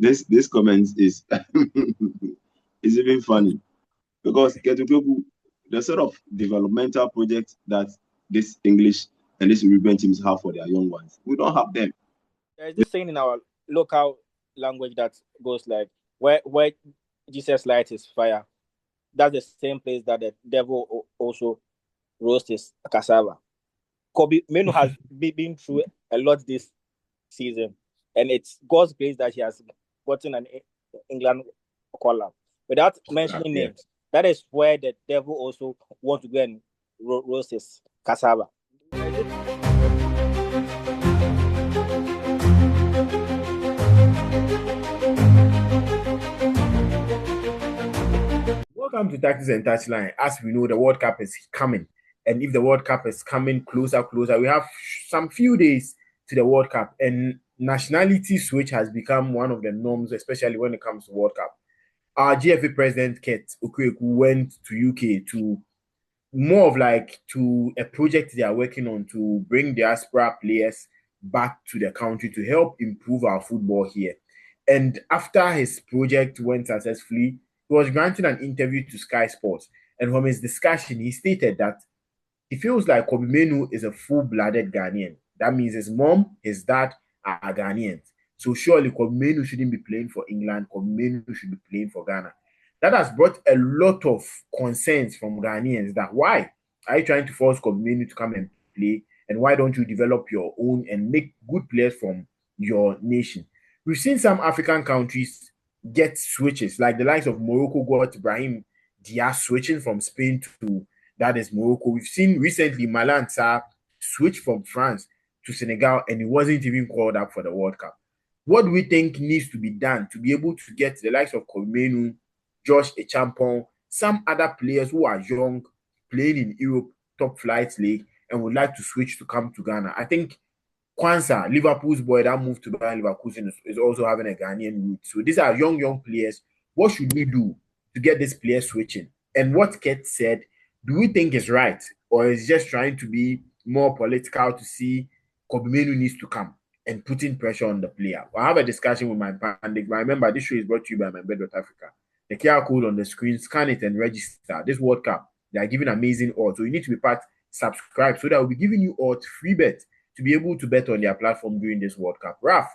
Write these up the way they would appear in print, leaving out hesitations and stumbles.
this comment is is even funny because Kurt Okraku, the sort of developmental project that this English and this European teams have for their young ones, we don't have them. There's this saying in our local language that goes like, where Jesus lights his fire, that's the same place that the devil also roasts his cassava. Kobbie Mainoo has been through a lot this season, and it's God's grace that he has gotten an England collar. Without mentioning names, that is where the devil also wants to go and roast his cassava. Welcome to Tactics and Touchline. As we know, the World Cup is coming. And if the World Cup is coming closer, we have some few days to the World Cup. And nationality switch has become one of the norms, especially when it comes to World Cup. Our GFA president, Kurt Okraku, went to UK to more of like to a project they are working on to bring diaspora players back to the country to help improve our football here. And after his project went successfully, he was granted an interview to Sky Sports. And from his discussion, he stated that he feels like Kobbie Mainoo is a full-blooded Ghanaian. That means his mom, his dad are Ghanaians. So surely Kobbie Mainoo shouldn't be playing for England. Kobbie Mainoo should be playing for Ghana. That has brought a lot of concerns from Ghanaians that why are you trying to force Kobbie Mainoo to come and play? And why don't you develop your own and make good players from your nation? We've seen some African countries get switches, like the likes of Morocco got Brahim Diaz switching from Spain to that is Morocco. We've seen recently Malang Sarr switch from France to Senegal and he wasn't even called up for the World Cup. What do we think needs to be done to be able to get the likes of Kobbie Mainoo, Josh Echampong, some other players who are young, playing in Europe, top flight league, and would like to switch to come to Ghana? I think Kwanzaa, Liverpool's boy that moved to Bayern Leverkusen, is also having a Ghanaian root. So these are young players. What should we do to get this player switching? And what Kurt said, do we think is right? Or is just trying to be more political to see Kobbie Mainoo needs to come and putting pressure on the player? I'll have a discussion with my pandit. But remember, this show is brought to you by my Bedrock Africa. The QR code on the screen, scan it and register. This World Cup, they are giving amazing odds. So you need to be subscribe so that we'll be giving you odds, free bet, to be able to bet on their platform during this World Cup. Raf,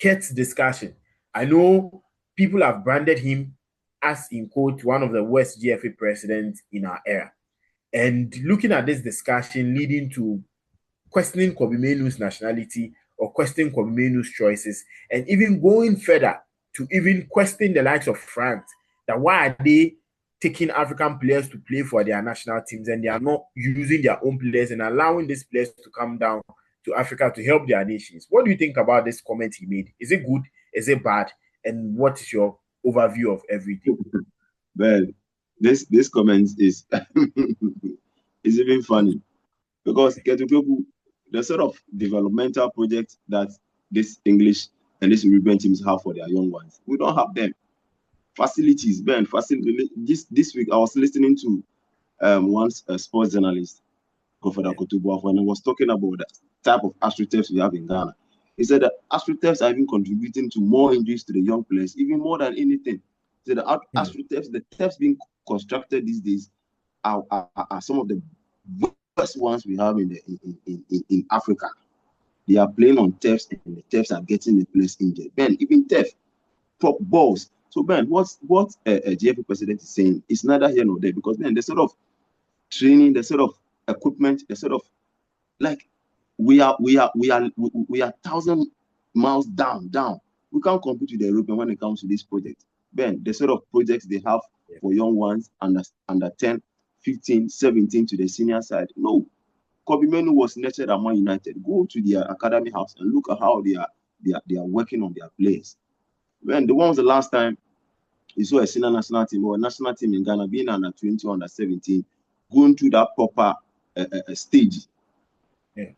Kurt's discussion. I know people have branded him as, in quote, one of the worst GFA presidents in our era. And looking at this discussion leading to questioning Kobbie Mainoo's nationality or questioning Kobbie Mainoo's choices, and even going further to even question the likes of France, that why are they taking African players to play for their national teams and they are not using their own players and allowing these players to come down to Africa to help their nations? What do you think about this comment he made? Is it good? Is it bad? And what is your overview of everything? Well, this comment is is even funny because Kurt Okraku, the sort of developmental project that this English and this European teams have for their young ones, we don't have them. Facilities, Ben. This week I was listening to once a sports journalist, Governor Kotubu, when I was talking about the type of astroturfs we have in Ghana. He said that astroturfs are even contributing to more injuries to the young players, even more than anything. So the astroturfs, the turfs being constructed these days are some of the worst ones we have in Africa. They are playing on turfs and the turfs are getting the players injured. Ben, even turf, prop balls. So Ben, what a GFA president is saying is neither here nor there, because then the sort of training, the sort of equipment, the sort of like we are 1,000 miles down. We can't compete with the European when it comes to this project. Ben, the sort of projects they have for young ones under 10, 15, 17 to the senior side. No, Kobbie Mainoo was nurtured at Man United. Go to their academy house and look at how they are working on their players. When was the last time you saw a senior national team or a national team in Ghana being under 20 or under 17 going through that proper stage?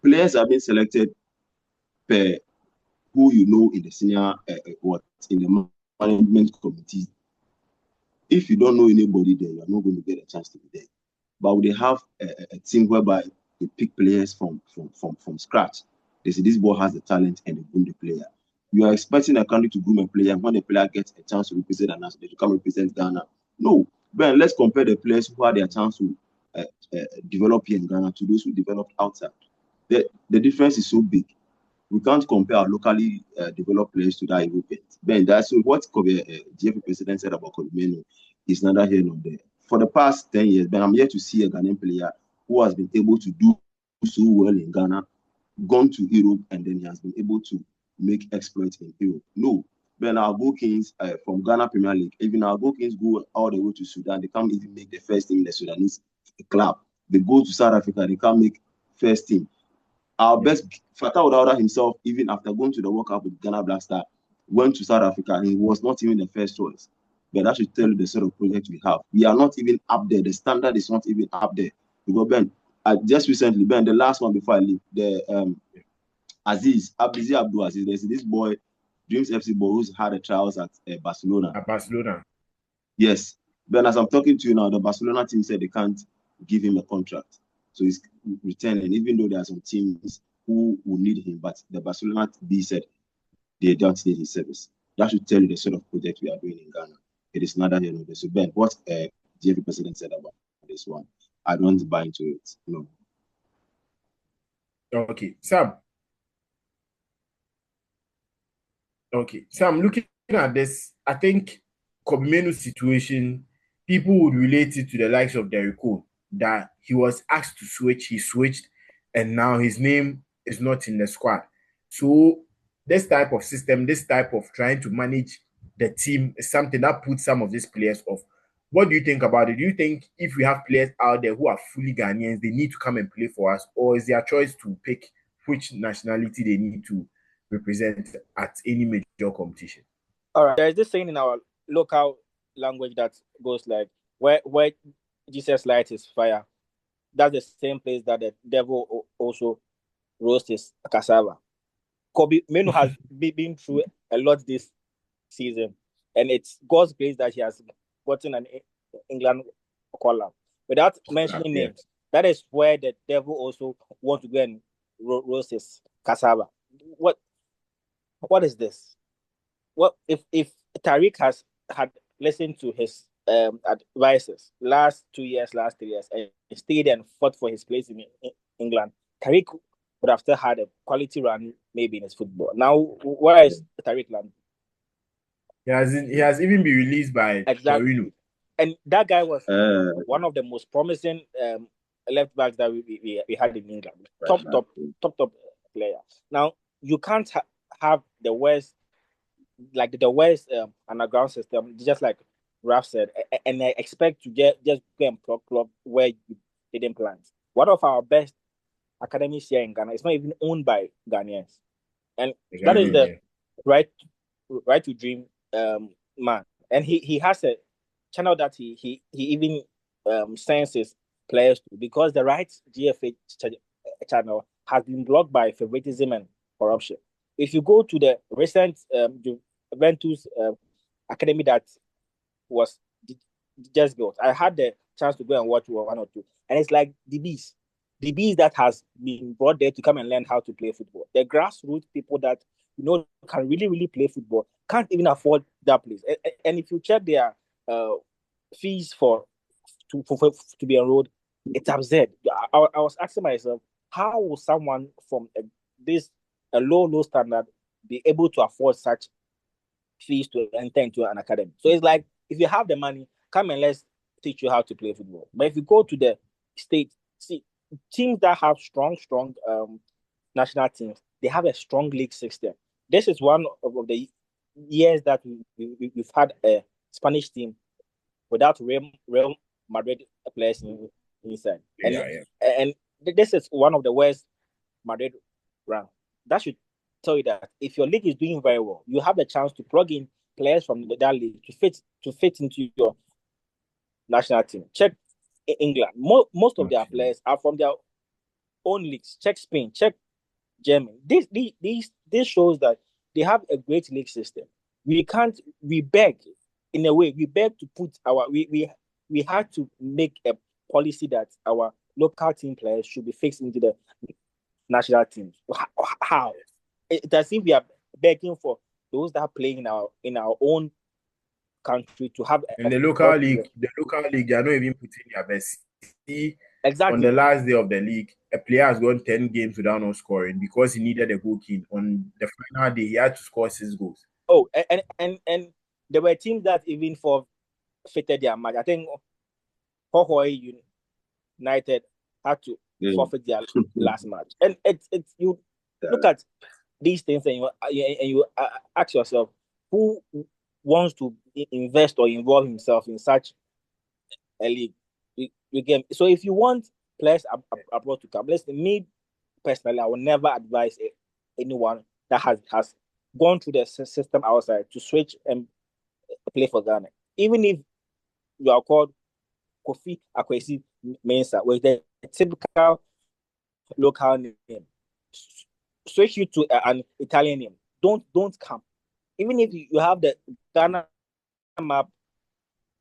Players are being selected per who you know in the senior in the management committee. If you don't know anybody there, you're not going to get a chance to be there. But they have a team whereby they pick players from scratch. They say this boy has the talent and they bring the player. you are expecting a country to groom a player, and when the player gets a chance to represent a national, to come represent Ghana. No, but let's compare the players who had their chance to develop here in Ghana to those who developed outside. The difference is so big. We can't compare our locally developed players to that Europeans. Ben, that's what GFA president said about Kobbie Mainoo is neither here nor there. For the past 10 years, Ben, I'm yet to see a Ghanaian player who has been able to do so well in Ghana, gone to Europe, and then he has been able to make exploits in Europe. No. Ben, our Go Kings from Ghana Premier League, even our Go Kings go all the way to Sudan, they can't even make the first team in the Sudanese club. They go to South Africa, they can't make first team. Our best, Fatah Odaoda himself, even after going to the World Cup with Ghana Black Star, went to South Africa and he was not even the first choice. But that should tell you the sort of project we have. We are not even up there. The standard is not even up there. Because Ben, just recently, Ben, the last one before I leave, the Abizi Abdul Aziz, there's this boy, Dreams FC boy, who's had a trials at Barcelona. At Barcelona. Yes. Ben, as I'm talking to you now, the Barcelona team said they can't give him a contract. So he's returning, even though there are some teams who will need him. But the Barcelona B said they don't need his service. That should tell you the sort of project we are doing in Ghana. It is neither here nor there. So Ben, what GFA president said about this one, I don't buy into it. No. Okay, Sam. Okay, Sam, looking at this, I think Kobbie Mainoo's situation, people would relate it to the likes of Derrick Cole, that he was asked to switch, he switched, and now his name is not in the squad. So this type of system, this type of trying to manage the team is something that puts some of these players off. What do you think about it? Do you think if we have players out there who are fully Ghanaians, they need to come and play for us, or is their choice to pick which nationality they need to represent at any major competition? All right. There's this saying in our local language that goes like, where Jesus lights his fire, that's the same place that the devil also roasts his cassava. Kobbie Mainoo has been through a lot this season, and it's God's grace that he has gotten an England collar. Without mentioning names, that is where the devil also wants to go and roast his cassava. What is this? What if Tariq had listened to his advices last 2 years, last 3 years, and stayed and fought for his place in England, Tariq would have still had a quality run maybe in his football. Now, where is Tariq land? He has even been released by Torino. And that guy was one of the most promising left backs that we had in England. Top player. Now, you can't have the worst, like the worst underground system, just like Raf said, and I expect to just go and plug where you didn't plant. One of our best academies here in Ghana is not even owned by Ghanaians, and that is the right to dream man. And he has a channel that he even sends his players to, because the right GFA channel has been blocked by favoritism and corruption. If you go to the recent Juventus academy that was just built, I had the chance to go and watch one or two, and it's like the bees that has been brought there to come and learn how to play football. The grassroots people that can really play football can't even afford that place. And if you check their fees to be enrolled, it's absurd. I was asking myself, how will someone from a low standard be able to afford such fees to enter into an academy? So it's like, if you have the money, come and let's teach you how to play football. But if you go to the States, see, teams that have strong national teams, they have a strong league system. This is one of the years that we've had a Spanish team without Real Madrid players inside. And this is one of the worst Madrid round. That should tell you that if your league is doing very well, you have the chance to plug in players from that league to fit into your national team. Check England. Most of their players are from their own leagues. Check Spain. Check Germany. This shows that they have a great league system. We beg to put we had to make a policy that our local team players should be fixed into the national teams. How? It's as if we are begging for those that are playing in our own country to have in the local league, they are not even putting their best. See, exactly on the last day of the league, a player has gone 10 games without not scoring because he needed a goal kick. On the final day, he had to score 6 goals. Oh, and there were teams that even forfeited their match. I think Hohoi United had to forfeit their last match. And it's you look at these things and you ask yourself, who wants to invest or involve himself in such a league? So if you want players abroad to come, listen, me personally, I will never advise anyone that has gone through the system outside to switch and play for Ghana. Even if you are called Kofi Akwesi Mensah, with the typical local name, switch you to an Italian name. Don't come. Even if you have the Ghana map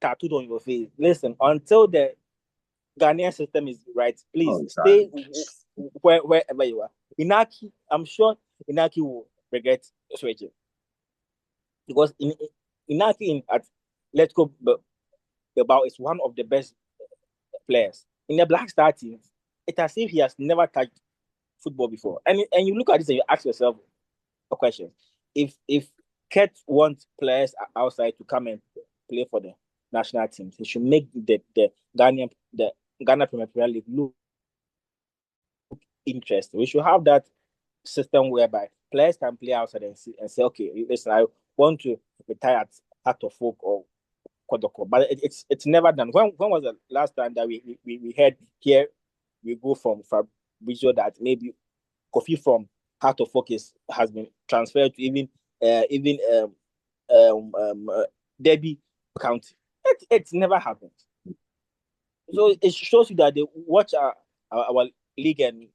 tattooed on your face, listen, until the Ghanaian system is right, please stay wherever you are. Inaki, I'm sure Inaki will regret switching because Inaki at Let's Go Bilbao is one of the best players in the Black Star team. It's as if he has never touched football before. And you look at this and you ask yourself a question: if Kurt wants players outside to come and play for the national teams, he should make the Ghana Premier League look interesting. We should have that system whereby players can play outside and say, okay, listen, I want to retire at Heart of Folk or Kodoko. But it's never done. When was the last time that we heard here we go from Fabrizio that maybe Kofi from Heart of Folk has been transferred to even Derby County? It's never happened. So it shows you that they watch our league and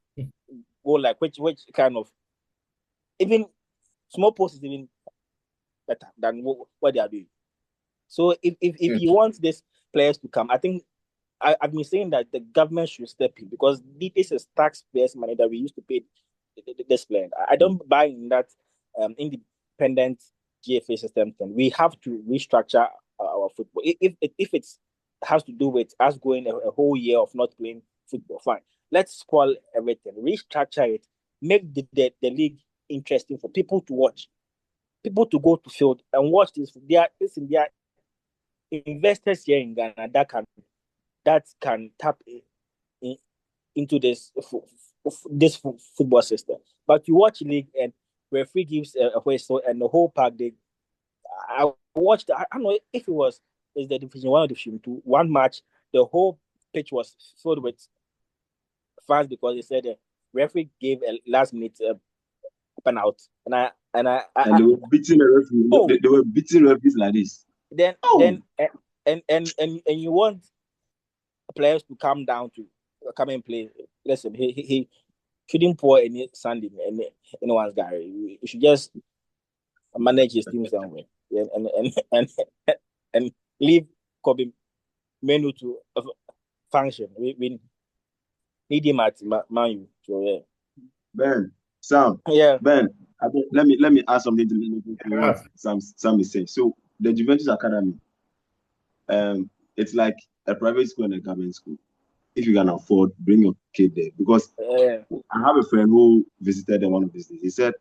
go like which kind of even small posts is even better than what they are doing. So if you want these players to come, I think I've been saying that the government should step in because this is taxpayers' money that we used to pay this player. I don't buy in that independent GFA system thing. We have to restructure our football. If it has to do with us going a whole year of not playing football, fine. Let's spoil everything, restructure it, make the league interesting for people to watch, people to go to field and watch this. There are investors here in Ghana that can tap into this football system. But you watch league and referee gives a whistle and the whole pack. I watched. I don't know if it's the Division 1 or Division 2. One match, the whole pitch was filled with fans because they said the referee gave a last minute penalty, and they were beating the referee. Oh. They were beating referees like this. Then you want players to come down to come and play. Listen, he shouldn't pour any sand in anyone's garage. He should just manage his team somewhere and leave Kobbie Mainoo to function. We need him at Man U. So yeah. Ben, Sam. Yeah. Ben, let me add something to what Sam is saying. So the Juventus Academy, it's like a private school and a government school. If you can afford, bring your kid there. Because I have a friend who visited them one of these days. He said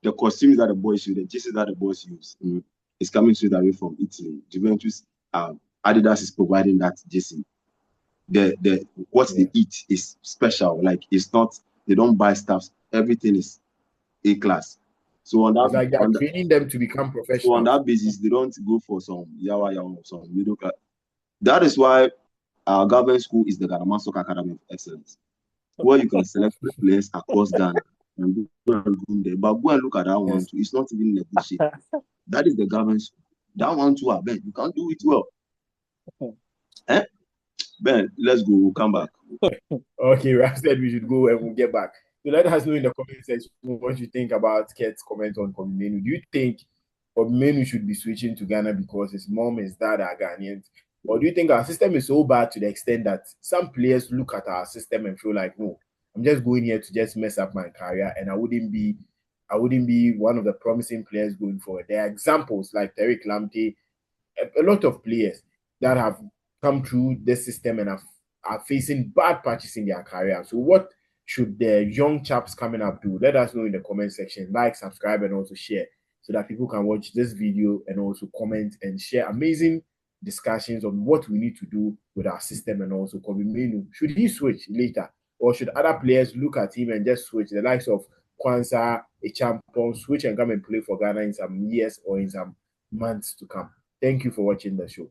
the costumes that the boys use, the jerseys that the boys use, is coming straight away from Italy. Juventus, Adidas is providing that jersey. What they eat is special. Like it's not, they don't buy stuff. Everything is A class. So on that, it's like they're training them to become professional. So on that basis, they don't go for some yawa or some middle class. That is why our government school is the Ghana Soccer Academy of Excellence, where you can select players across Ghana and go and groom them. But go and look at that one too. It's not even in a good shape. That is the government school. That one too, I bet you can't do it well. Ben, let's go. We'll come back. Okay, Raf said we should go and we'll get back. So let us know in the comment section what you think about Kurt's comment on Kobbie Mainoo. Do you think Kobbie Mainoo should be switching to Ghana because his mom and dad are Ghanaians? Or do you think our system is so bad to the extent that some players look at our system and feel like, no, I'm just going here to just mess up my career and I wouldn't be I wouldn't be one of the promising players going forward. There are examples like Tariq Lamptey, a lot of players that have come through this system and are facing bad patches in their career. So what should the young chaps coming up do? Let us know in the comment section. Like, subscribe, and also share so that people can watch this video and also comment and share amazing discussions on what we need to do with our system. And also Kobbie Mainoo, should he switch later, or should other players look at him and just switch? The likes of Kwanzaa, a champion, switch and come and play for Ghana in some years or in some months to come. Thank you for watching the show.